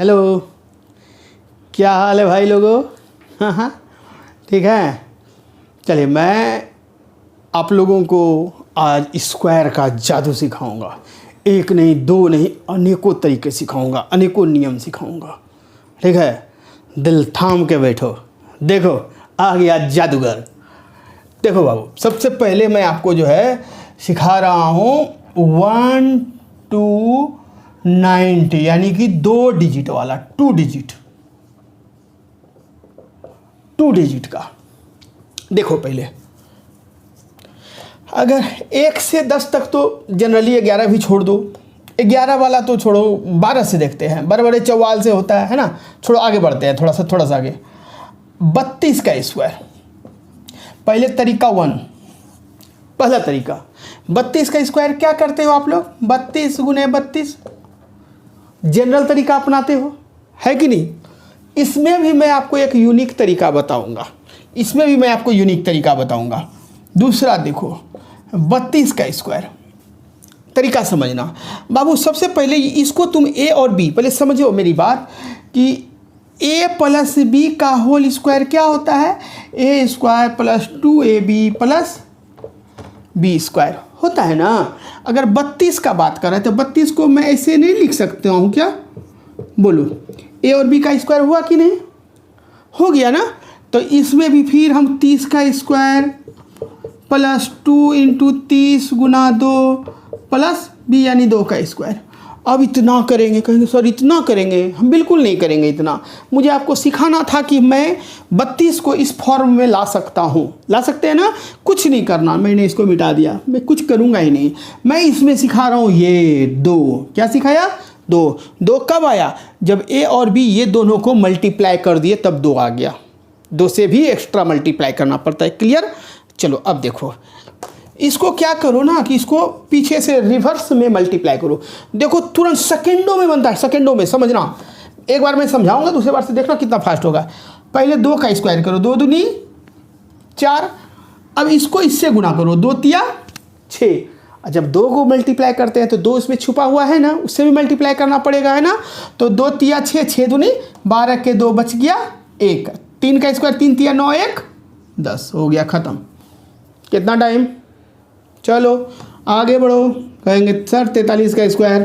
Hello, क्या हाल है भाई लोगों? हाँ हाँ, ठीक है। चलिए, मैं आप लोगों को आज स्क्वायर का जादू सिखाऊंगा। एक नहीं, दो नहीं, अनेकों तरीके सिखाऊंगा, अनेकों नियम सिखाऊंगा। ठीक है, दिल थाम के बैठो। देखो, आ गया जादूगर। देखो बाबू, सबसे पहले मैं आपको जो है सिखा रहा हूँ 1 to 90, यानी कि 2 डिजिट वाला, 2 डिजिट का। देखो, पहले अगर 1 से 10 तक तो जनरली 11 भी छोड़ दो। 11 वाला तो छोड़ो, 12 से देखते हैं। बड़े बड़े चौवाल से होता है ना। छोड़ो, आगे बढ़ते हैं, थोड़ा सा आगे। 32 का स्क्वायर। पहले तरीका 1, पहला तरीका 32 का स्क्वायर। क्या करते हो आप लोग? 32 गुने 32 जनरल तरीका अपनाते हो, है कि नहीं? इसमें भी मैं आपको एक यूनिक तरीका बताऊंगा। दूसरा देखो, 32 का स्क्वायर। तरीका समझना बाबू। सबसे पहले इसको तुम ए और बी, पहले समझो मेरी बात कि ए प्लस बी का होल स्क्वायर क्या होता है? A square plus 2ab plus B square होता है ना। अगर 32 का बात कर रहे हैं तो 32 को मैं ऐसे नहीं लिख सकता हूँ क्या? बोलो, ए और बी का स्क्वायर हुआ कि नहीं? हो गया ना। तो इसमें भी फिर हम 30 का स्क्वायर प्लस 2 इंटू 30 गुना 2 प्लस बी यानी 2 का स्क्वायर। अब इतना करेंगे, कहेंगे सर इतना करेंगे? हम बिल्कुल नहीं करेंगे इतना। मुझे आपको सिखाना था कि मैं 32 को इस फॉर्म में ला सकता हूँ। ला सकते हैं ना। कुछ नहीं करना, मैंने इसको मिटा दिया, मैं कुछ करूँगा ही नहीं। मैं इसमें सिखा रहा हूँ ये 2। क्या सिखाया? 2 कब आया? जब ए और बी ये दोनों को मल्टीप्लाई कर दिए तब 2 आ गया। 2 से भी एक्स्ट्रा मल्टीप्लाई करना पड़ता है। क्लियर? चलो अब देखो, इसको क्या करो ना कि इसको पीछे से रिवर्स में मल्टीप्लाई करो। देखो, तुरंत सेकेंडों में बनता है, सेकेंडों में। समझना, एक बार मैं समझाऊंगा, दूसरे बार से देखना कितना फास्ट होगा। पहले 2 का स्क्वायर करो, 2 दूनी 4। अब इसको इससे गुना करो, 2 तिया 6। जब 2 को मल्टीप्लाई करते हैं तो 2 इसमें छुपा हुआ है ना, उससे भी मल्टीप्लाई करना पड़ेगा, है ना। तो 2 तिया 6, 6 दूनी 12 के 2 बच गया 1। 3 का स्क्वायर 3 तिया 9, 1 10। हो गया ख़त्म। कितना टाइम? चलो आगे बढ़ो। कहेंगे सर 43 का स्क्वायर।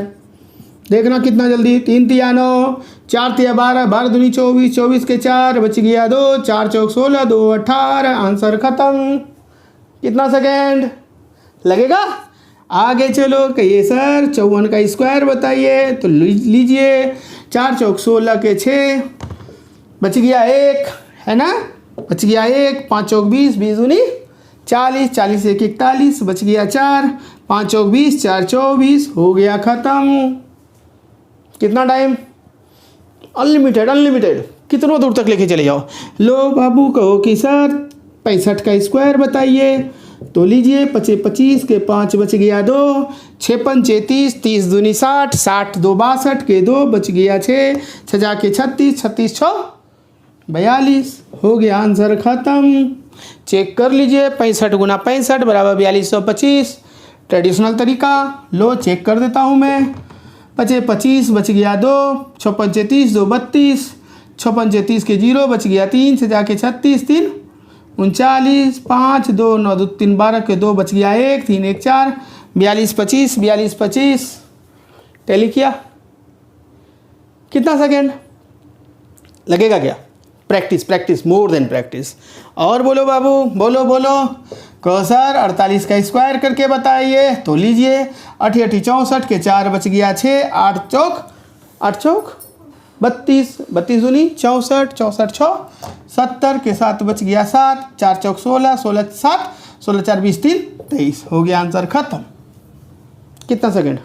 देखना कितना जल्दी। 3 तिया 9, 4 तिया 12, 12 दूनी 24, 24 के 4 बच गया 2, 4 चौक 16, 2 18। आंसर खत्म। कितना सेकेंड लगेगा? आगे चलो, कहिए सर 54 का स्क्वायर बताइए। तो लीजिए, 4 चौक 16 के 6 बच गया 1, है ना। बच गया 1, 5 चौक 20, 20 दूनी 40, 40 1 41 बच गया 4, 5 चौक 20, 4 24। हो गया ख़त्म। कितना टाइम? अनलिमिटेड। कितनों दूर तक लेके चले जाओ। लो बाबू, कहो कि सर 65 का स्क्वायर बताइए। तो लीजिए, 25 के 5 बच गया 2, 6 5 33, 30 दूनी 60, 60 2 62 के 2 बच गया 6, 6 जाके 36, 36 6 42। हो गया, आंसर ख़त्म। चेक कर लीजिए, 65 गुना 65 बराबर 4225। ट्रेडिशनल तरीका। लो चेक कर देता हूँ मैं। 25 बच गया 2, 6 5 33, 2 32, 6 5 33 के 0 बच गया 3, से जाके 36 3 39, 5 2 9 2 3 12 के 2 बच गया 1, 3 1 4, 42 25, 42 25। टैली किया? कितना सेकेंड लगेगा? क्या प्रैक्टिस, मोर देन प्रैक्टिस। और बोलो बाबू, बोलो कहो सर 48 का स्क्वायर करके बताइए। तो लीजिए, 8 8 64 के 4 बच गया 6, 8 चौक 32, 32 दूनी 64, 64 6 70 के 7 बच गया 7, 4 चौक 16, 16 7, 16 4 20 3 23। हो गया, आंसर खत्म। कितना सेकेंड?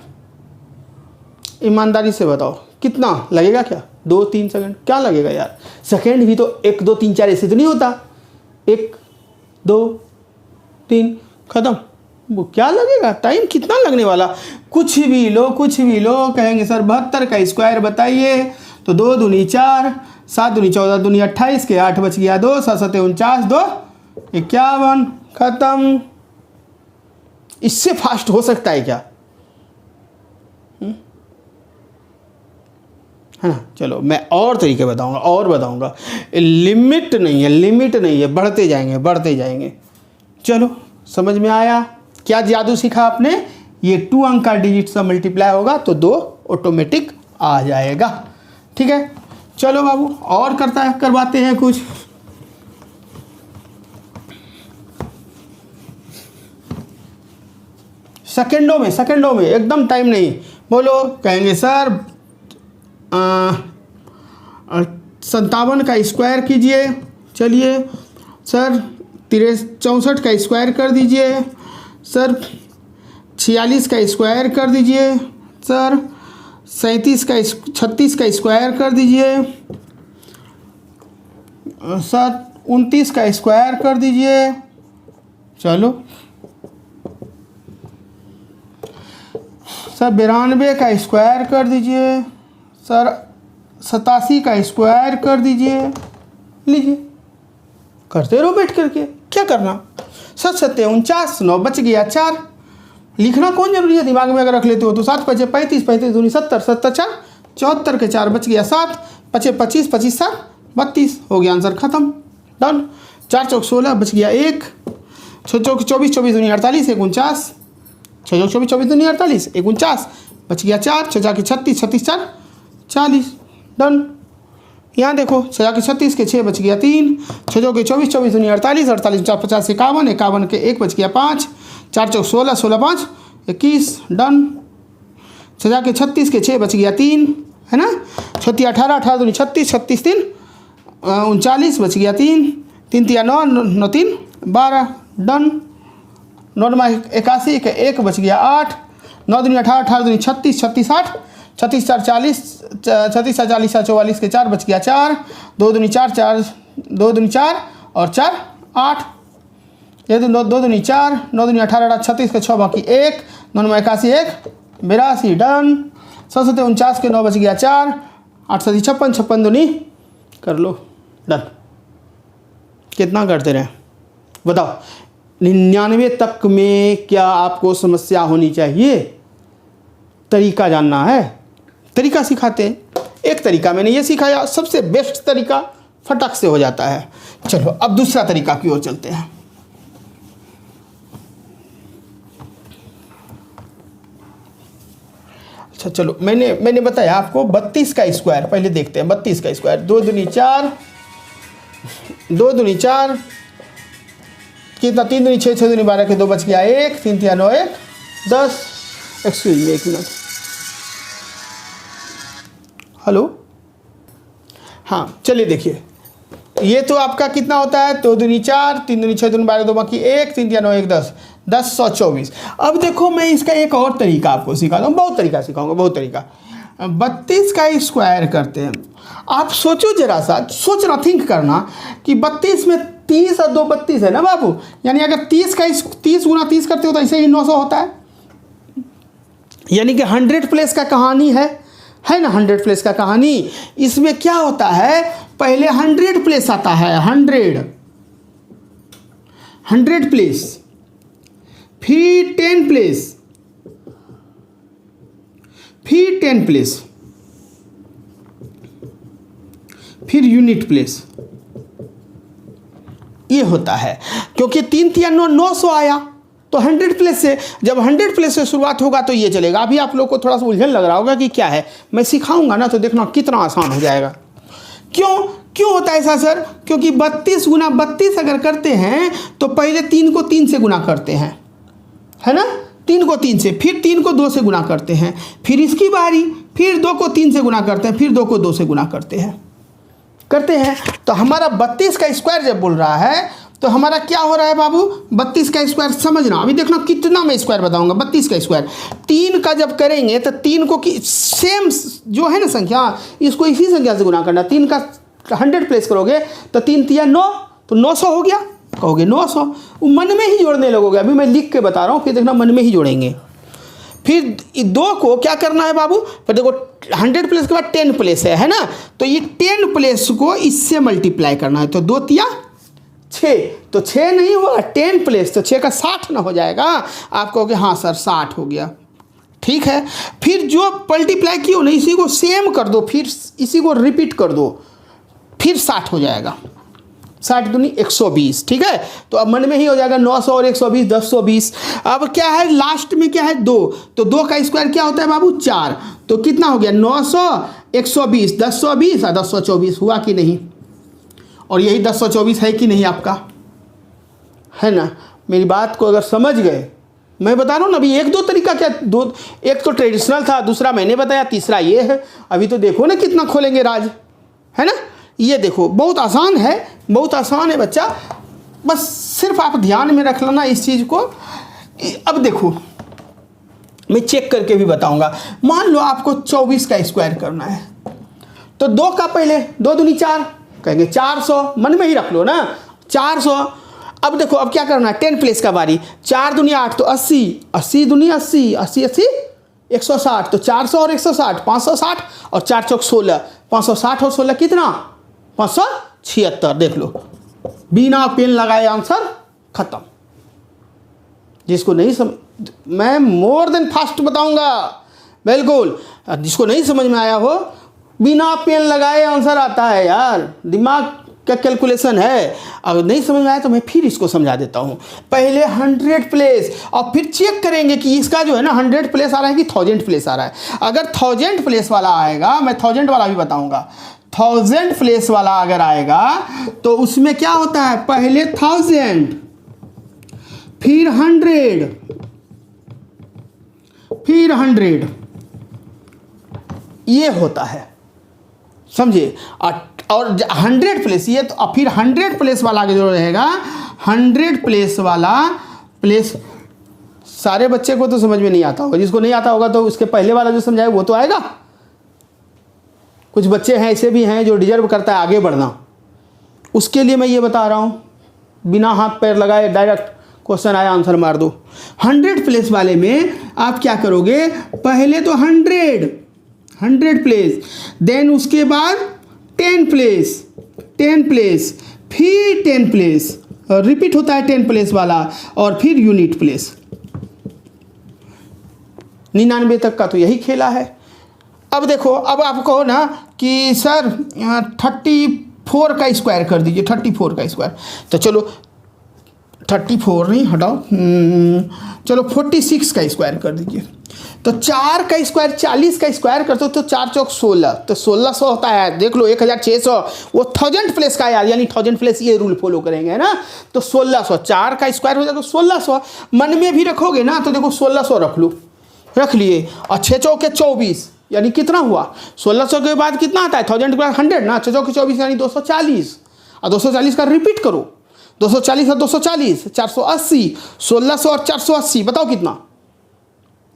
ईमानदारी से बताओ, कितना लगेगा? क्या 2 3 सेकंड? क्या लगेगा यार? सेकंड भी तो 1 2 3 4 ऐसे तो नहीं होता। 1 2 3 खत्म। वो क्या लगेगा? टाइम कितना लगने वाला? कुछ भी लो। कहेंगे सर 72 का स्क्वायर बताइए। तो 2 दूनी 4, 7 दूनी 14, दूनी 28 के 8 बच गया 2, 7 7 49, 2 51। खत्म। इससे फास्ट हो सकता है क्या? है ना। चलो मैं और तरीके बताऊंगा लिमिट नहीं है, बढ़ते जाएंगे। चलो समझ में आया क्या जादू सीखा आपने। ये 2 अंक का डिजिट से मल्टीप्लाई होगा तो 2 ऑटोमेटिक आ जाएगा। ठीक है, चलो बाबू और करवाते हैं कुछ। सेकंडों में एकदम टाइम नहीं। बोलो, कहेंगे सर 57 का स्क्वायर कीजिए। चलिए सर 64 का स्क्वायर कर दीजिए। सर 46 का स्क्वायर कर दीजिए। सर 36 का स्क्वायर कर दीजिए। सर 29 का स्क्वायर कर दीजिए। चलो सर 92 का स्क्वायर कर दीजिए। सर 87 का स्क्वायर कर दीजिए। लीजिए करते रहो बैठ करके, क्या करना। सर 49 9 बच गया 4। लिखना कौन जरूरी है, दिमाग में अगर रख लेते हो तो 7 5 35 35 दूनी 70 70 4 74 के 4 बच गया 7 5 25 25 7 32 हो गया आंसर खत्म डन। 4 चौक 16 बच गया 1 6 चौक 24 24 दूनी 48 49 6 चौक 24 24 दूनी 48 49 बच गया 4 6 जाके 36 36 4 40 डन। यहाँ देखो 6 जाके 36 के 6 बच गया 3 6 चौके 24 24 दूनी 48 48 4 50 51 51 के 1 बच गया 5 4 चौक 16 16 5 21 डन। 6 जाके 36 के 6 बच गया 3 है ना। 36 18 18 दूनी 36 36 3 39 बच गया 3 3 3 9 9 3 12 डन। 9 9 81 के 1 बच गया 8 9 दूनी 18 18 दूनी 36 36 8 36 4 40 36 4 40 44 के 4 बच गया 4 2 दूनी 4 4 2 दूनी 4 और 4 8 ये 2 दूनी 4 9 दूनी 18 36 के 6 बाकी 1 9 9 81 1 82 डन। 7 7 49 के 9 बच गया 4 8 7 56 56 दूनी कर लो डन। कितना करते रहे बताओ। 99 तक में क्या आपको समस्या होनी चाहिए। तरीका जानना है, तरीका सिखाते हैं। एक तरीका मैंने ये सिखाया, सबसे बेस्ट तरीका फटक से हो जाता है। चलो अब दूसरा तरीका की ओर चलते हैं। अच्छा चलो मैंने बताया आपको 32 का स्क्वायर पहले देखते हैं। 32 का स्क्वायर 2 दूनी 4 2 दूनी 4 कितना 3 दूनी 6 6 दूनी 12 के 2 बच गया 1 3 3 9 1 10। Excuse me 1 minute. हेलो हाँ चलिए देखिए, ये तो आपका कितना होता है 2 दूनी 4 3 दूनी 6 दूनी 12 2 बाकी 1 3 3 9 1 10 10 124। अब देखो मैं इसका एक और तरीका आपको सिखाता हूँ, बहुत तरीका सिखाऊंगा, बहुत तरीका। 32 का स्क्वायर करते हैं। आप सोचो जरा सा, सोचना थिंक करना कि 32 में 30 और 2 32 है ना बाबू। यानी अगर 30 गुना 30 करते हो तो ऐसे ही 900 होता है। यानी कि 100 प्लेस का कहानी है ना। 100 प्लेस का कहानी इसमें क्या होता है, पहले 100 प्लेस आता है 100 प्लेस, फिर 10 प्लेस, फिर 10 प्लेस, फिर यूनिट प्लेस। ये होता है क्योंकि 3 3 9 900 आया तो 100 प्लेस से, जब 100 प्लेस से शुरुआत होगा तो ये चलेगा। अभी आप लोग को थोड़ा सा उलझन लग रहा होगा कि क्या है, मैं सिखाऊंगा ना तो देखना कितना आसान हो जाएगा। क्यों होता है ऐसा सर, क्योंकि 32 गुना 32 अगर करते हैं तो पहले 3 को 3 से गुना करते हैं, है ना। 3 को 3 से, फिर 3 को 2 से गुना करते हैं, फिर इसकी बारी, फिर 2 को 3 से गुना करते हैं, फिर 2 को 2 से गुना करते हैं। तो हमारा 32 का स्क्वायर जब बोल रहा है तो हमारा क्या हो रहा है बाबू, 32 का स्क्वायर समझना। अभी देखना कितना मैं स्क्वायर बताऊंगा। 32 का स्क्वायर 3 का जब करेंगे तो 3 को सेम जो है ना संख्या, इसको इसी संख्या से गुना करना। 3 का 100 प्लेस करोगे तो 3 3 9 तो 900 हो गया। कहोगे 900, वो मन में ही जोड़ने लगोगे। अभी मैं लिख के बता रहा हूँ, फिर देखना मन में ही जोड़ेंगे। फिर 2 को क्या करना है बाबू, पर देखो 100 प्लेस के बाद 10 प्लेस है ना। तो ये 10 प्लेस को इससे मल्टीप्लाई करना है। तो 2 तिया 6, तो 6 नहीं होगा 10 प्लेस, तो 6 का 60 ना हो जाएगा। आप कहोगे हाँ सर 60 हो गया, ठीक है। फिर जो मल्टीप्लाई किया ना इसी को सेम कर दो, फिर इसी को रिपीट कर दो, फिर 60 हो जाएगा। 60 दूनी 120, ठीक है। तो अब मन में ही हो जाएगा 900 और 120 1020। अब क्या है लास्ट में क्या है 2, तो 2 का स्क्वायर क्या होता है बाबू 4, तो कितना हो गया 900 120 1020 और 1024 हुआ कि नहीं। और यही 1024 है कि नहीं आपका, है ना। मेरी बात को अगर समझ गए, मैं बता रहा हूँ ना अभी 1-2 तरीका क्या, दो, एक तो ट्रेडिशनल था, दूसरा मैंने बताया, तीसरा ये है। अभी तो देखो ना कितना खोलेंगे राज, है ना। ये देखो बहुत आसान है, बहुत आसान है बच्चा, बस सिर्फ आप ध्यान में रख लेना इस चीज़ को। अब देखो मैं चेक करके भी बताऊंगा। मान लो आपको 24 का स्क्वायर करना है, तो 2 का पहले 2 दूनी 4 कहेंगे 400, मन में ही रख लो ना 400। अब देखो अब क्या करना है 10 प्लेस का बारी, 4 दूनी 8 तो 80, 80 दूनी 80, 80 80 160, तो 400 और 160 560 और 4 चौक 16, 560 और 16 कितना 576। देख लो बिना पेन लगाए आंसर खत्म। जिसको नहीं समझ, मैं मोर देन फास्ट बताऊंगा बिल्कुल। जिसको नहीं समझ में आया हो बिना पेन लगाए आंसर आता है यार, दिमाग का कैलकुलेशन है। अगर नहीं समझ में आया तो मैं फिर इसको समझा देता हूँ। पहले 100 प्लेस और फिर चेक करेंगे कि इसका जो है ना 100 प्लेस आ रहा है कि 1000 प्लेस आ रहा है। अगर 1000 प्लेस वाला आएगा, मैं 1000 वाला भी बताऊंगा, 1000 प्लेस वाला अगर आएगा तो उसमें क्या होता है पहले 1000 फिर 100 फिर 100 ये होता है, समझे। और 100 प्लेस ये तो फिर 100 प्लेस वाला आगे जो रहेगा 100 प्लेस वाला प्लेस सारे बच्चे को तो समझ में नहीं आता होगा। जिसको नहीं आता होगा तो उसके पहले वाला जो समझाए वो तो आएगा। कुछ बच्चे हैं ऐसे भी हैं जो डिजर्व करता है आगे बढ़ना, उसके लिए मैं ये बता रहा हूँ बिना हाथ पैर लगाए डायरेक्ट क्वेश्चन आया आंसर मार दो। 100 प्लेस वाले में आप क्या करोगे पहले तो 100 प्लेस, देन उसके बाद 10 प्लेस फिर 10 प्लेस, रिपीट होता है 10 प्लेस वाला, और फिर यूनिट प्लेस। 99 तक का तो यही खेला है। अब देखो अब आप कहो ना कि सर 34 का स्क्वायर कर दीजिए, 34 का स्क्वायर, तो चलो 34 नहीं हटाओ, चलो 46 का स्क्वायर कर दीजिए। तो 4 का स्क्वायर 40 का स्क्वायर करते हो तो 4 चौक 16, तो 1600 होता है। देख लो 1600 वो 1000 प्लेस का यार, यानी 1000 प्लेस ये रूल फॉलो करेंगे है ना। तो 1600 4 का स्क्वायर हो जाएगा 1600। मन में भी रखोगे ना तो देखो 1600 रख लो, रख लिए, और 6 चौके 24 यानी कितना हुआ 1600 के बाद कितना आता है 1000 के बाद 100 ना, 6 चौके 24 यानी 240, और 240 का रिपीट करो, 240 और 240 480, 1600 और 480 बताओ कितना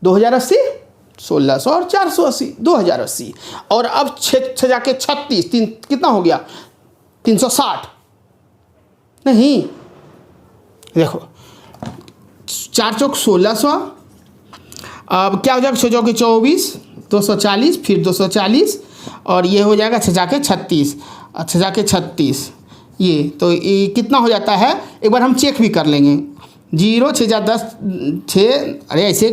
2080, 1600 और 480 2080। और अब 6 जाके 36 कितना हो गया 360, नहीं देखो 4 चौक 1600, अब क्या हो जाएगा 6 चौके 24 240 फिर 240, और ये हो जाएगा 6 जाके 36, 6 जाके 36 ये, तो ये कितना हो जाता है एक बार हम चेक भी कर लेंगे। 0 6 जा 10 6, अरे ऐसे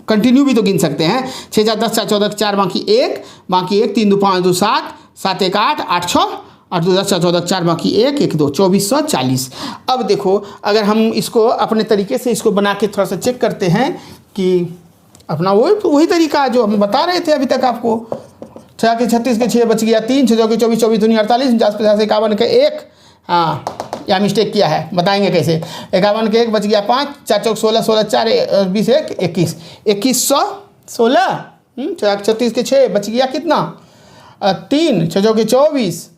कंटिन्यू भी तो गिन सकते हैं। 6 जा 10 4 14 4 बाकी 1 3 2 5 2 7 7 1 8 8 6 8 2 10 4 14 4 बाकी 1 1 2 2440। अब देखो अगर हम इसको अपने तरीके से इसको बना के थोड़ा सा चेक करते हैं कि अपना वही तरीका जो हम बता रहे थे अभी तक आपको। 6 के 36 के 6 बच गया 3, 6 के 24 24 दूनी 48 49 50 51 के 1, हाँ या मिस्टेक किया है बताएंगे कैसे। 51 के 1 बच गया 5, 4 चौक 16 16 4 20 1 21 2116, 36 के 6 बच गया कितना 3, 6 के 24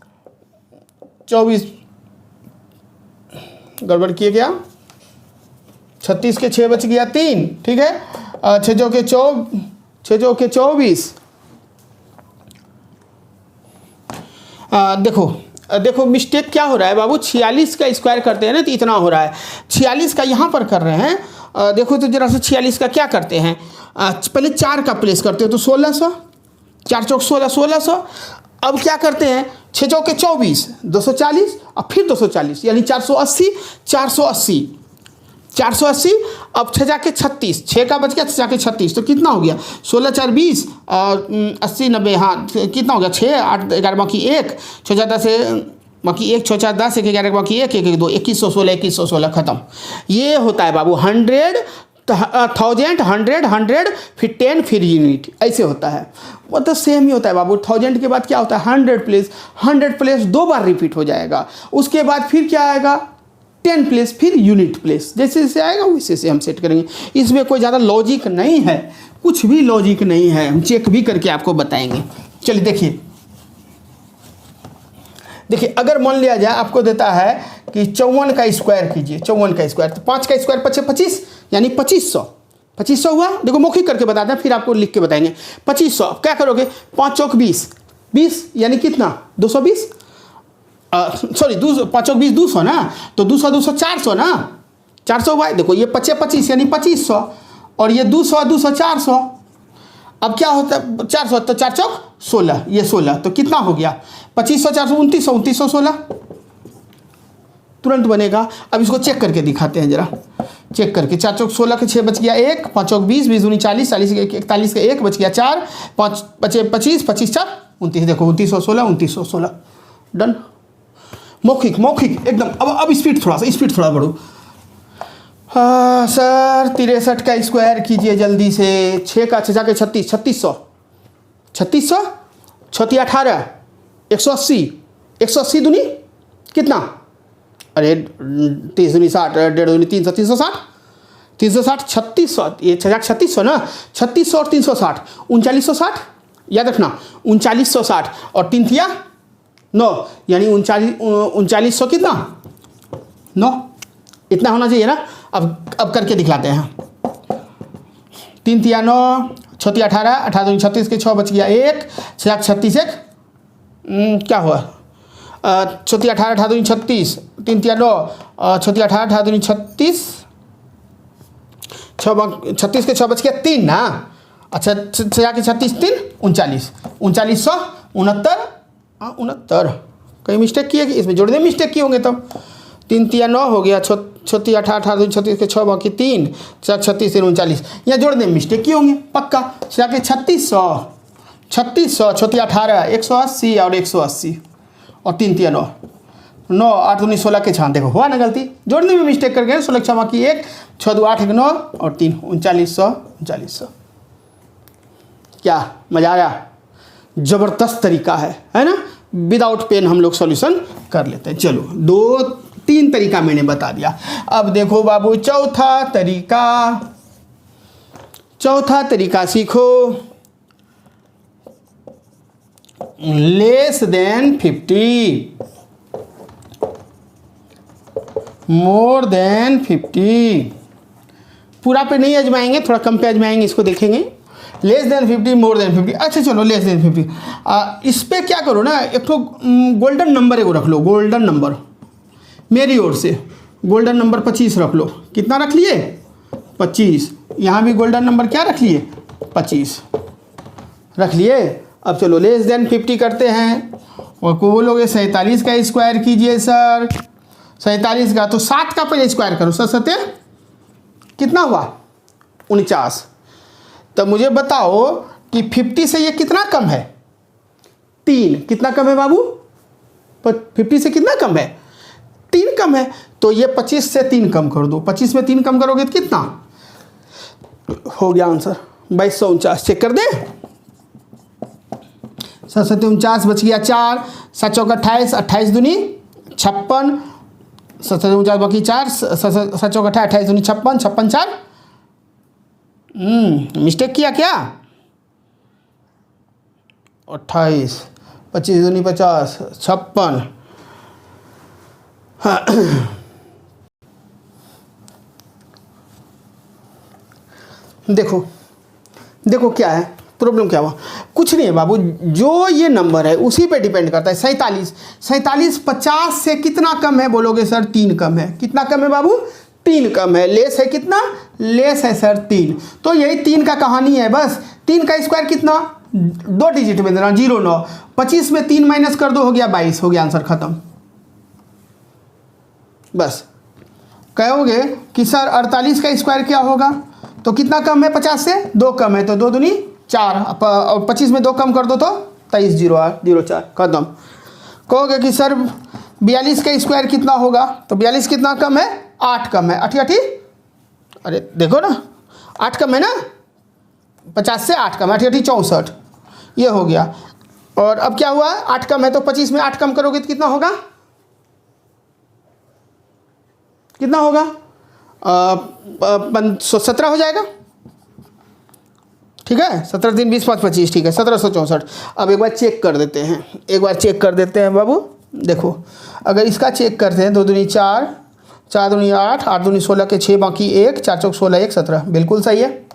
24 गड़बड़ किए क्या 36 के 6 बच गया 3, ठीक है। 6 के 24 देखो मिस्टेक क्या हो रहा है बाबू, 46 का स्क्वायर करते हैं ना तो इतना हो रहा है, 46 का यहाँ पर कर रहे हैं। देखो तो जरा सा 46 का क्या करते हैं, पहले 4 का प्लेस करते हो तो 1600, 4 चौक 16 1600। अब क्या करते हैं 6 चौके 24 240 और फिर 240 यानी 480 480। अब 6 जाके 36, 6 का बच गया 6 जाके 36, तो कितना हो गया 16 4 20 और 80 90, हाँ कितना हो गया 6 8 11 बाकी 1 6 4 10 बाकी 1 6 4 10 1 11 बाकी 1 1 1 2 2116 2116 खत्म। ये होता है बाबू 100 1000 100 100 फिर 10 फिर यूनिट, ऐसे होता है। मतलब सेम ही होता है बाबू। 1000 के बाद क्या होता है 100 प्लेस 2 बार रिपीट हो जाएगा। उसके बाद फिर क्या आएगा 10 प्लेस फिर यूनिट प्लेस, जैसे जैसे आएगा वैसे से हम सेट करेंगे। इसमें कोई ज़्यादा लॉजिक नहीं है, कुछ भी लॉजिक नहीं है, हम चेक भी करके आपको बताएंगे। चलिए देखिए देखिए, अगर मान लिया जाए आपको देता है कि 54 का स्क्वायर कीजिए, 54 का स्क्वायर, तो 5 का स्क्वायर 25 यानी 2500 हुआ। देखो मौखिक करके बताते हैं फिर आपको लिख के बताएंगे। 2500 क्या करोगे 5 चौक 20 यानी कितना 220, सॉरी 5 चौक 20 200 ना, तो 200 200 400 ना, 400 हुआ। देखो ये 25 यानी 2500 और ये 200 200 400। अब क्या होता है 400 तो 4 चौक 16, ये 16 तो कितना हो गया 2500 400 2900 2916 तुरंत बनेगा। अब इसको चेक करके दिखाते हैं जरा, चेक करके। 4 चौक 16 के 6 बच गया 1, 5 चौक 20 20 दूनी 40 40 41 का 1 बच गया 4, 5 बचे 25 25 4 29, देखो 2916 2916 डन। मौखिक एकदम। अब स्पीड थोड़ा बढ़ो। हाँ सर 63 का स्क्वायर कीजिए जल्दी से। 6 का 6 जाके 36 3600 6 18 180 दूनी कितना, अरे 30 दूनी 60 1.5 दूनी 300 360 3600, ये 3600 ना, 3600 और 360 3960, याद रखना 3960 और 3 थिया 9 यानी 3900 कितना 9, इतना होना चाहिए ना। अब करके दिखलाते हैं। 3 तिया 9 6 तिया 18 18 दूनी 36 के 6 बच गया 1 6 36 1 क्या हुआ 6 तिया 18 18 दूनी 36 3 तिया 9 6 तिया 18 18 दूनी 36 36 के 6 बच गया 3 ना। अच्छा 6 के 36 3 39 69 कहीं मिस्टेक किए, इसमें जोड़ने में मिस्टेक किए होंगे तब। 3 तिया 9 हो गया 6 18 18 36 के 6 बाकी 3 6 36 3 39, यहाँ जोड़ने में मिस्टेक किए होंगे पक्का। 6 के 3600 6 तिया 18 180 और 180 और 3 तिया 9 9 8 दूनी 16 के 6, देखो हुआ ना गलती, जोड़ने में मिस्टेक कर गए। 16 6 बाकी 1 6 2 8 1 9 और 3 3900। क्या मजा आया, ज़बरदस्त तरीका है ना। विदाउट पेन हम लोग सॉल्यूशन कर लेते हैं। चलो 2-3 तरीका मैंने बता दिया। अब देखो बाबू चौथा तरीका सीखो। लेस देन 50 मोर देन 50, पूरा पे नहीं आजमाएंगे, थोड़ा कम पे आजमाएंगे, इसको देखेंगे। लेस देन 50 मोर देन 50, अच्छा चलो लेस देन 50। इस पर क्या करो ना, एक तो गोल्डन नंबर एगो रख लो, गोल्डन नंबर मेरी ओर से गोल्डन नंबर 25 रख लो। कितना रख लिए 25, यहाँ भी गोल्डन नंबर क्या रख लिए 25 रख लिए। अब चलो लेस देन 50 करते हैं, और को बोलोगे 47 का स्क्वायर कीजिए सर। 47 का तो 7 का पहले स्क्वायर करो सर, 7 कितना हुआ 49। तब मुझे बताओ कि 50 से ये कितना कम है 3, कितना कम है बाबू 50 से कितना कम है 3 कम है। तो ये 25 से 3 कम कर दो, 25 में 3 कम करोगे तो कितना हो गया आंसर 2249। चेक कर दे, 7 49 बच गया 4 7 चौक 28 28 दूनी 56 7 49 बाकी 4 7 चौक 28 दूनी 56 56 4 मिस्टेक किया क्या 28 25 दूनी 50 56। हाँ देखो क्या है प्रॉब्लम, क्या हुआ कुछ नहीं है बाबू, जो ये नंबर है उसी पे डिपेंड करता है। 47 50 से कितना कम है बोलोगे सर 3 कम है। कितना कम है बाबू 3 कम है। लेस है कितना, लेस है सर 3। तो यही 3 का कहानी है बस। 3 का स्क्वायर कितना 2 डिजिट में देना 0 9, 25 में 3 माइनस कर दो हो गया 22, हो गया आंसर खत्म। बस कहोगे कि सर 48 का स्क्वायर क्या होगा, तो कितना कम है 50 से, 2 कम है तो 2 दूनी 4, और 25 में 2 कम कर दो तो 23 04 खत्म। कहोगे कि सर 42 का स्क्वायर कितना होगा, तो 42 कितना कम है, 8 कम है, 8 अरे देखो ना 8 कम है ना, 50 से 8 कम है, 8 64, ये हो गया। और अब क्या हुआ, 8 कम है तो 25 में 8 कम करोगे तो कितना होगा, कितना होगा 17 हो जाएगा, ठीक है। 17 3 20 5 25, ठीक है 1764। अब एक बार चेक कर देते हैं, एक बार चेक कर देते हैं बाबू। देखो अगर इसका चेक करते हैं, 2 दूनी 4, 4 दूनी 8, 8 दूनी 16 के 6 बाकी 1, 4 चौक 16 1 17, बिल्कुल सही है।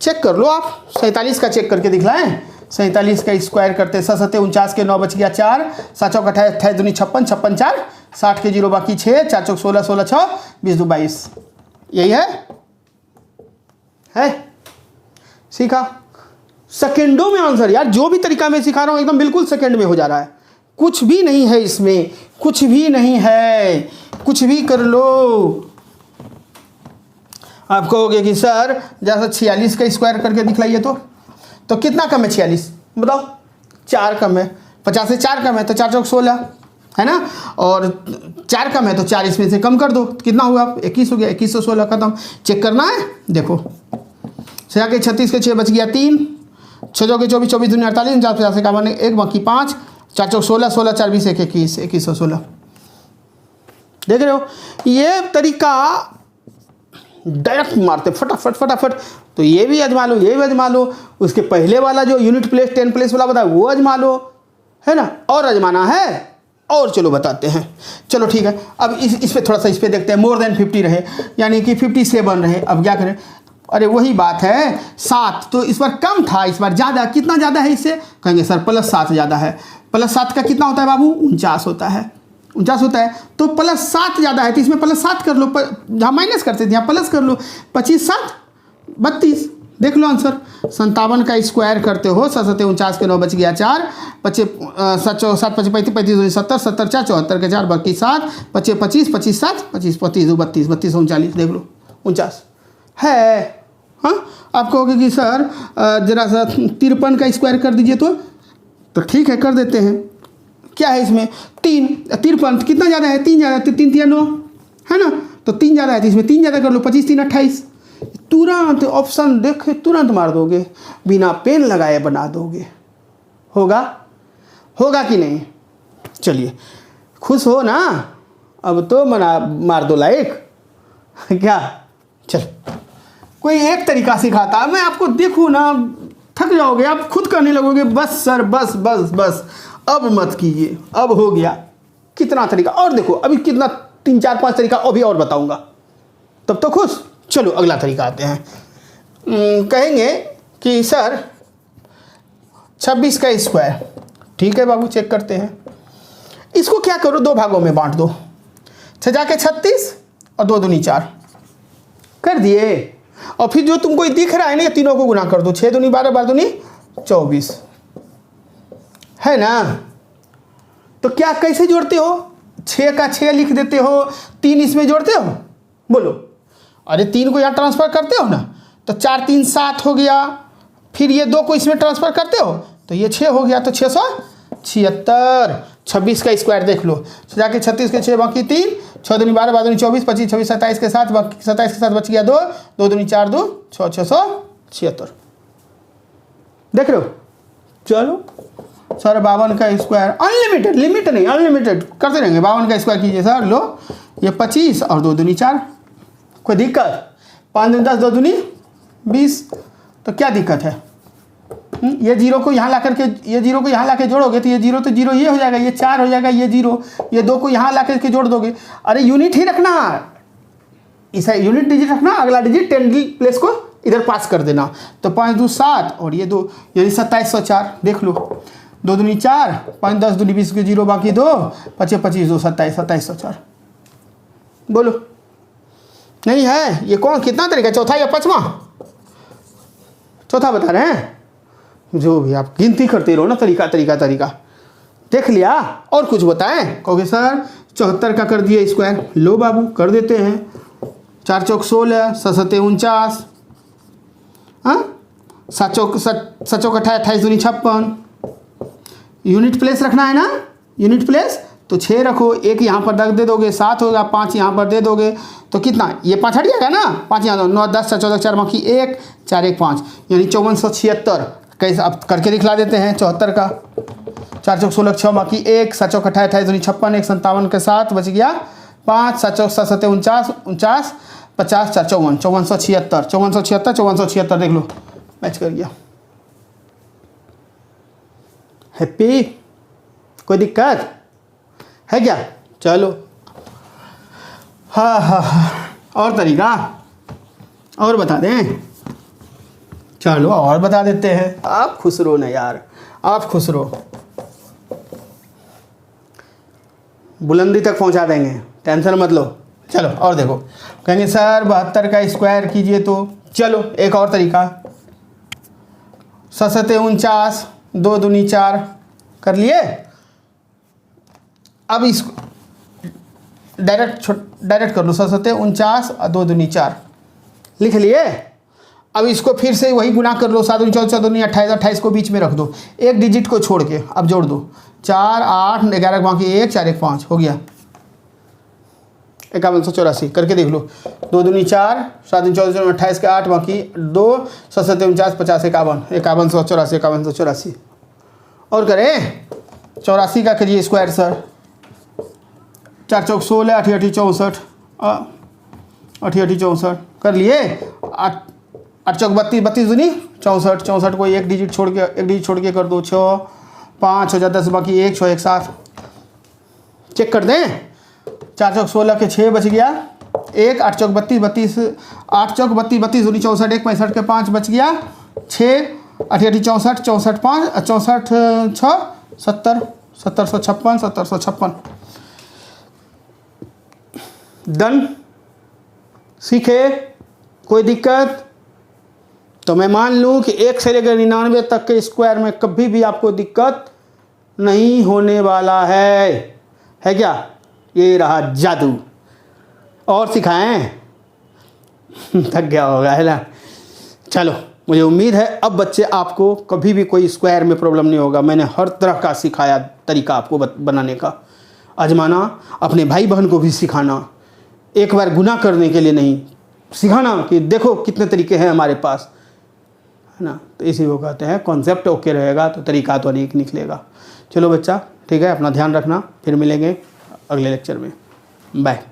चेक कर लो आप, 47 का चेक करके दिखलाएं। 47 का स्क्वायर करते 7 7 49 के 9 बच गया 4, 7 चौक 28 28 दूनी 56 56 4, 60 के 0 बाकी 6, 4 चौक 16 16 6 20 2 22, यही है सीखा। सेकेंडों में आंसर यार, जो भी तरीका मैं सिखा रहा हूँ एकदम बिल्कुल सेकेंड में हो जा रहा है, कुछ भी नहीं है इसमें, कुछ भी नहीं है, कुछ भी कर लो। आप कहोगे कि सर जैसा 46 का स्क्वायर करके दिखलाइए तो कितना कम है 46 बताओ, 4 कम है, 50 से 4 कम है तो 4 चौक 16 है ना, और 4 कम है तो 4 इसमें से कम कर दो, कितना हुआ 21 हो गया, 2116 खत्म। चेक करना है, देखो 6 के 36 के 6 बच गया 3, 6 के 24 24 दूनी 48, 4 50 का 1 बाकी 5, 4 चौक 16 16 4 20 1 21 2116। देख रहे हो, ये तरीका डायरेक्ट मारते फटाफट फटाफट। तो ये भी आजमा लो, ये भी आजमा लो, उसके पहले वाला जो यूनिट प्लेस 10 प्लेस वाला बताया वो आजमा लो, है ना, और आजमाना है और चलो बताते हैं। चलो ठीक है, अब इस पे थोड़ा सा इस पे देखते हैं। मोर देन 50 रहे यानी कि 57 रहे, अब क्या करें, अरे वही बात है 7, तो इस बार कम था, इस बार ज़्यादा, कितना ज़्यादा है इससे, कहेंगे सर +7 ज़्यादा है। +7 का कितना होता है बाबू, 49 होता है, 49 होता है, तो +7 ज़्यादा है तो इसमें +7 कर लो, जहाँ माइनस करते थे यहाँ प्लस कर लो, 25 7 32, देख लो आंसर। 57 का स्क्वायर करते हो, 7 7 49 के 9 बच गया 4, 25 7 7 25 35 70 70 4 74 के 4 बाकी 7, 25 25 25 7 25 25 32 32 39, देख लो 49 है। हाँ आप कहोगे कि सर जरा सा 53 का स्क्वायर कर दीजिए तो ठीक है कर देते हैं। क्या है इसमें 3 53 कितना ज़्यादा है, 3 ज़्यादा, 3 3 9 है ना, तो 3 ज़्यादा है तो इसमें 3 ज़्यादा कर लो, 25 3 28, तुरंत ऑप्शन देखे तुरंत मार दोगे, बिना पेन लगाए बना दोगे। होगा कि नहीं, चलिए खुश हो ना, अब तो मार दो लाइक क्या। चल कोई एक तरीका सिखाता मैं आपको, देखो ना थक जाओगे आप, खुद करने लगोगे, बस सर बस बस बस अब मत कीजिए, अब हो गया। कितना तरीका और देखो, अभी कितना 3 4 5 तरीका अभी और बताऊंगा, तब तो खुश। चलो अगला तरीका आते हैं। कहेंगे कि सर 26 का स्क्वायर, ठीक है बाबू चेक करते हैं। इसको क्या करो, 2 भागों में बांट दो, 6 जाके 36 और 2 दूनी 4 कर दिए, और फिर जो तुमको दिख रहा है ना, ये तीनों को गुना कर दो, 6 दूनी 12 12 दूनी 24, है ना। तो क्या कैसे जोड़ते हो, 6 का 6 लिख देते हो, 3 इसमें जोड़ते हो, बोलो, अरे 3 को यहाँ ट्रांसफ़र करते हो ना, तो 4 3 7 हो गया, फिर ये 2 को इसमें ट्रांसफ़र करते हो तो ये 6 हो गया, तो 676। 26 का स्क्वायर देख लो, जाके 36 के 6 बाकी 3, 6 दूनी 12 12 दूनी 24 25 26 27 के 7 बाकी 27 के 7 बच गया 2, 2 दूनी 4 2 6 676, देख रहे हो। चलो सर 52 का स्क्वायर, अनलिमिटेड, लिमिट नहीं अनलिमिटेड करते रहेंगे। 52 का स्क्वायर कीजिए सर, लो ये 25 और 2 दूनी 4, कोई दिक्कत, 5 दूनी 10 2 दूनी 20, तो क्या दिक्कत है। ये 0 को यहाँ ला करके, ये 0 को यहाँ ला के जोड़ोगे तो ये 0 तो 0 ये हो जाएगा, ये 4 हो जाएगा, ये 0, ये 2 को यहाँ ला करके जोड़ दोगे। अरे यूनिट ही रखना, इस यूनिट डिजिट रखना, अगला डिजिट 10 प्लेस को इधर पास कर देना, तो 5 2 7 और ये 2 यानी 2704, देख लो 2 दूनी 4 5 10 दूनी 20 के 0 बाकी 2 25 25 2 27 2704, बोलो नहीं है। ये कौन कितना तरीका, चौथा या पांचवा, चौथा बता रहे हैं। जो भी आप गिनती करते रहो ना, तरीका तरीका तरीका, देख लिया और कुछ बताएं, कहोगे सर 74 का कर दिया स्क्वायर। लो बाबू कर देते हैं। 4 चौक 16, 7 सत्ते 49, हाँ 7 चौक 28 दूनी 56। यूनिट प्लेस रखना है ना, यूनिट प्लेस तो 6 रखो, 1 यहाँ पर रख दे दोगे, 7 होगा, 5 यहाँ पर दे दोगे तो कितना, ये 5 हट जाएगा ना, 5 यहाँ दो, 9 10 14 4 बाकी 1 4 1 5 यानी 5476। कैसे अब करके दिखला देते हैं 74 का। 4 चौक 16 6 बाकी 1, 7 चौक 28 दूनी 56, 1 57 के साथ बच गया 5, 7 चौक 7 सत्ते 49 49 50 4 54 5476 5476 5476 देख लो मैच कर गया। हैप्पी, कोई दिक्कत है क्या? चलो हाँ और तरीका और बता दें? चलो और बता देते हैं। आप खुश रहो ना यार, आप खुश रहो, बुलंदी तक पहुंचा देंगे, टेंशन मत लो। चलो और देखो, कहेंगे सर 72 का स्क्वायर कीजिए तो चलो एक और तरीका, 7 सत्ते 49 2 दूनी 4 कर लिए। अब इसको डायरेक्ट कर लो, 7 सत्ते 49 और 2 दूनी 4 लिख लिए। अब इसको फिर से वही गुना कर लो, 7 दूनी 14 14 दूनी 28 28 को बीच में रख दो, एक डिजिट को छोड़ के अब जोड़ दो, 4 8 11 बाकी 1 4 1 5 हो गया 5184। करके देख लो, 2 दूनी 4 7 दूनी 14 28 के 8 बाकी 2 7 सत्ते 49 50 51 5184 5184। और करें 84 का करिए स्क्वायर सर, 4 चौक 16 8 8 64 8 8 64 कर लिए। 8 चौक 32 32 दूनी 64 64 को एक डिजिट छोड़ के कर दो, 6 5 हो जाता 10 बाकी 1 6 1 7। चेक कर दें, 4 चौक 16 के 6 बच गया 1, 8 चौक 32 32 8 चौक 32 32 दूनी 64 1 65 के 5 बच गया 6 8 8 64 64 5 64 6 70 756 756। डन, सीखे? कोई दिक्कत? तो मैं मान लूँ कि 1 से लेकर 99 तक के स्क्वायर में कभी भी आपको दिक्कत नहीं होने वाला है क्या? ये रहा जादू। और सिखाएं? थक गया होगा है ना। चलो मुझे उम्मीद है अब बच्चे आपको कभी भी कोई स्क्वायर में प्रॉब्लम नहीं होगा। मैंने हर तरह का सिखाया तरीका आपको बनाने का, आजमाना, अपने भाई बहन को भी सिखाना, एक बार गुना करने के लिए नहीं, सिखाना कि देखो कितने तरीके हैं हमारे पास, है ना। तो इसी को कहते हैं कॉन्सेप्ट ओके रहेगा तो तरीका तो अनेक निकलेगा। चलो बच्चा ठीक है, अपना ध्यान रखना, फिर मिलेंगे अगले लेक्चर में, बाय।